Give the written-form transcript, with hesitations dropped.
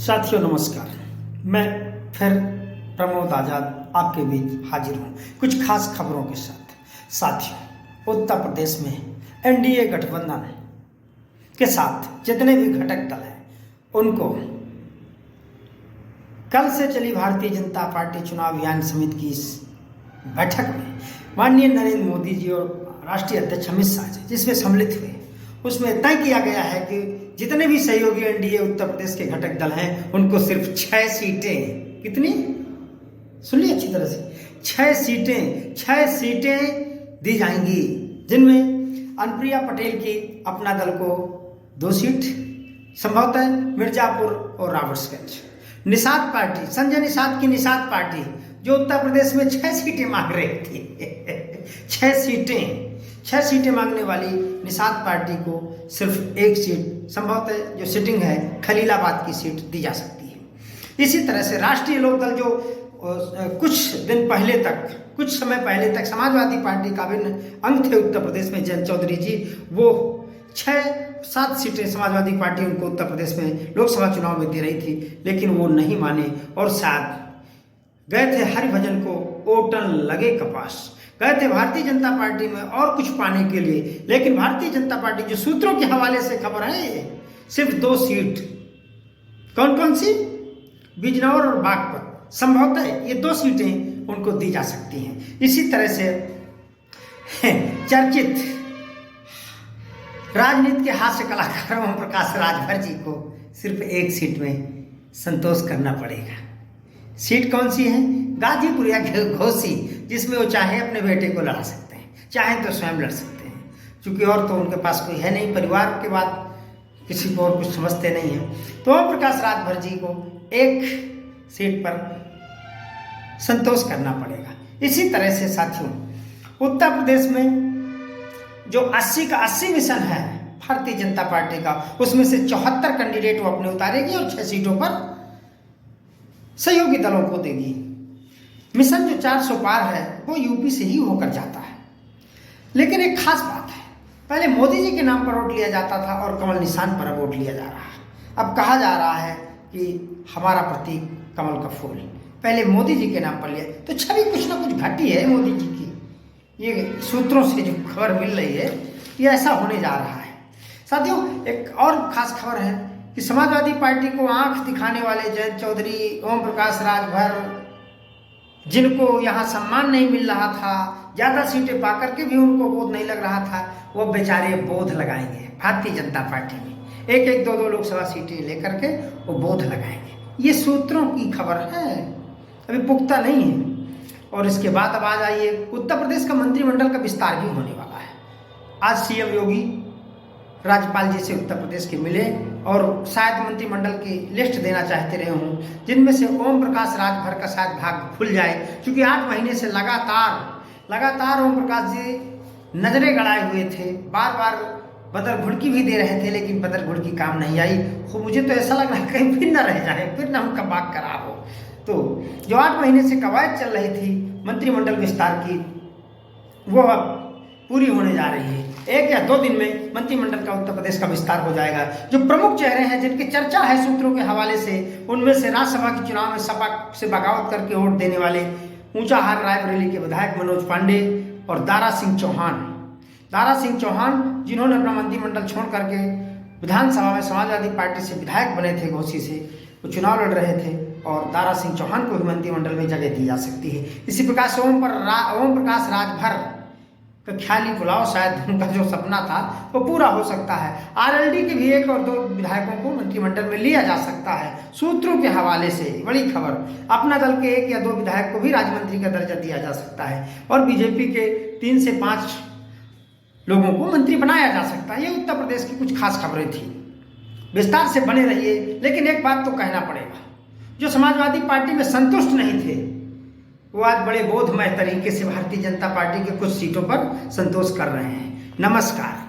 साथियों नमस्कार। मैं फिर प्रमोद आज़ाद आपके बीच हाजिर हूँ कुछ खास खबरों के साथ। साथियों, उत्तर प्रदेश में एनडीए गठबंधन के साथ जितने भी घटक दल हैं उनको कल से चली भारतीय जनता पार्टी चुनाव अभियान समिति की इस बैठक में माननीय नरेंद्र मोदी जी और राष्ट्रीय अध्यक्ष अमित शाह जी जिसमें सम्मिलित हुए, उसमें तय किया गया है कि जितने भी सहयोगी एनडीए उत्तर प्रदेश के घटक दल हैं उनको सिर्फ 6 सीटें, कितनी सुनिए अच्छी तरह से, 6 सीटें दी जाएंगी, जिनमें अनुप्रिया पटेल की अपना दल को 2 सीट, संभवतः मिर्जापुर और राबर्ट्सगंज। निषाद पार्टी, संजय निषाद की निषाद पार्टी जो उत्तर प्रदेश में 6 सीटें मांग रही थी 6 सीटें मांगने वाली निषाद पार्टी को सिर्फ 1 सीट, संभवतः जो सिटिंग है खलीलाबाद की सीट दी जा सकती है। इसी तरह से राष्ट्रीय लोकदल जो कुछ समय पहले तक समाजवादी पार्टी का भिन्न अंग थे उत्तर प्रदेश में, जयंत चौधरी जी, वो 6-7 सीटें समाजवादी पार्टी उनको उत्तर प्रदेश में लोकसभा चुनाव में दे रही थी, लेकिन वो नहीं माने और शायद गए थे हरिभजन को ओटन लगे कपास, गए थे भारतीय जनता पार्टी में और कुछ पाने के लिए। लेकिन भारतीय जनता पार्टी जो सूत्रों के हवाले से खबर है, सिर्फ 2 सीट, कौन कौन सी, बिजनौर और बागपत, संभवतः ये 2 सीटें उनको दी जा सकती हैं। इसी तरह से चर्चित राजनीति के हास्य कलाकार ओम प्रकाश राजभर जी को सिर्फ 1 सीट में संतोष करना पड़ेगा। सीट कौन सी है? गाजीपुर या घोसी, जिसमें वो चाहे अपने बेटे को लड़ा सकते हैं, चाहे तो स्वयं लड़ सकते हैं, क्योंकि और तो उनके पास कोई है नहीं, परिवार के बाद किसी को और कुछ समझते नहीं हैं। तो ओम प्रकाश राजभर जी को 1 सीट पर संतोष करना पड़ेगा। इसी तरह से साथियों, उत्तर प्रदेश में जो 80 का 80 मिशन है भारतीय जनता पार्टी का, उसमें से 74 कैंडिडेट वो अपने उतारेगी और 6 सीटों पर सहयोगी दलों को देगी। मिशन जो 400 पार है वो यूपी से ही होकर जाता है। लेकिन एक खास बात है, पहले मोदी जी के नाम पर वोट लिया जाता था और कमल निशान पर वोट लिया जा रहा है। अब कहा जा रहा है कि हमारा प्रतीक कमल का फूल, पहले मोदी जी के नाम पर लिया, तो छवि कुछ ना कुछ घटी है मोदी जी की। ये सूत्रों से जो खबर मिल रही है ये ऐसा होने जा रहा है। साथियों, एक और खास खबर है कि समाजवादी पार्टी को आंख दिखाने वाले जयंत चौधरी, ओम प्रकाश राजभर, जिनको यहाँ सम्मान नहीं मिल रहा था, ज़्यादा सीटें पाकर के भी उनको बोध नहीं लग रहा था, वो बेचारे बोध लगाएंगे भारतीय जनता पार्टी में। 1-1, 2-2 लोकसभा सीटें लेकर के वो बोध लगाएंगे। ये सूत्रों की खबर है, अभी पुख्ता नहीं है। और इसके बाद अब आ जाइए, उत्तर प्रदेश का मंत्रिमंडल का विस्तार भी होने वाला है। आज सीएम योगी राज्यपाल जी से उत्तर प्रदेश के मिले और शायद मंत्रिमंडल की लिस्ट देना चाहते रहे हों, जिनमें से ओम प्रकाश राजभर का शायद भाग्य खुल जाए, क्योंकि 8 महीने से लगातार ओम प्रकाश जी नजरें गड़ाए हुए थे। बार बार बदर घुड़की भी दे रहे थे, लेकिन बदर घुड़की काम नहीं आई। तो मुझे तो ऐसा लग रहा है कहीं फिर न रह जाए, फिर न उनका बाग खराब हो। तो जो 8 महीने से कवायद चल रही थी मंत्रिमंडल विस्तार की, वो अब पूरी होने जा रही है। 1 या 2 दिन में मंत्रिमंडल का उत्तर प्रदेश का विस्तार हो जाएगा। जो प्रमुख चेहरे हैं जिनकी चर्चा है सूत्रों के हवाले से, उनमें से राज्यसभा के चुनाव में सपा से बगावत करके वोट देने वाले ऊंचाहार रायबरेली के विधायक मनोज पांडे और दारा सिंह चौहान, जिन्होंने अपना मंत्रिमंडल छोड़ करके विधानसभा में समाजवादी पार्टी से विधायक बने थे, घोसी से वो चुनाव लड़ रहे थे, और दारा सिंह चौहान को भी मंत्रिमंडल में जगह दी जा सकती है। इसी प्रकार से ओम प्रकाश राजभर का ख्याली पुलाव, शायद उनका जो सपना था वो पूरा हो सकता है। आरएलडी के भी 1 और 2 विधायकों को मंत्रिमंडल में लिया जा सकता है। सूत्रों के हवाले से बड़ी खबर, अपना दल के 1 या 2 विधायक को भी राज्य मंत्री का दर्जा दिया जा सकता है और बीजेपी के 3 से 5 लोगों को मंत्री बनाया जा सकता है। ये उत्तर प्रदेश की कुछ खास खबरें थी। विस्तार से बने रहिए। लेकिन एक बात तो कहना पड़ेगा, जो समाजवादी पार्टी में संतुष्ट नहीं थे वो आज बड़े बोधमय तरीके से भारतीय जनता पार्टी के कुछ सीटों पर संतोष कर रहे हैं। नमस्कार।